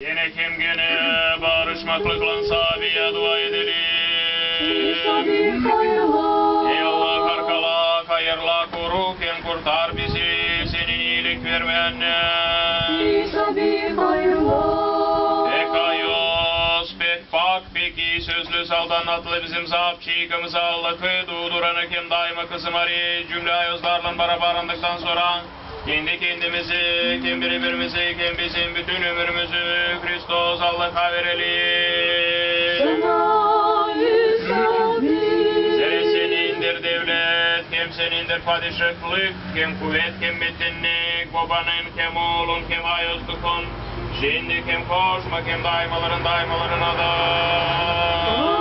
Yine kim gene barışmaklıkla sabiye dua edelim. Ey Allah karkala, hayırla koru, kim kurtar bizi, senin iyilik vermenle. Pekayos, pek pak, peki sözlü saldanatlı bizim zapçiğimizi Allah'ı durduranı kim daima kızım arı cümle ayozlarla barabarındıktan sonra kendi kendimizi, kim birbirimizi, kim bizim bütün ömrümüzü Kristos Allah'a verelim. Zere senindir devlet, kim senindir padişahlık, kim kuvvet, kim metinlik, babanın, kim oğlun, kim ayozlukun, şimdi kim koşma, kim daimaların adı.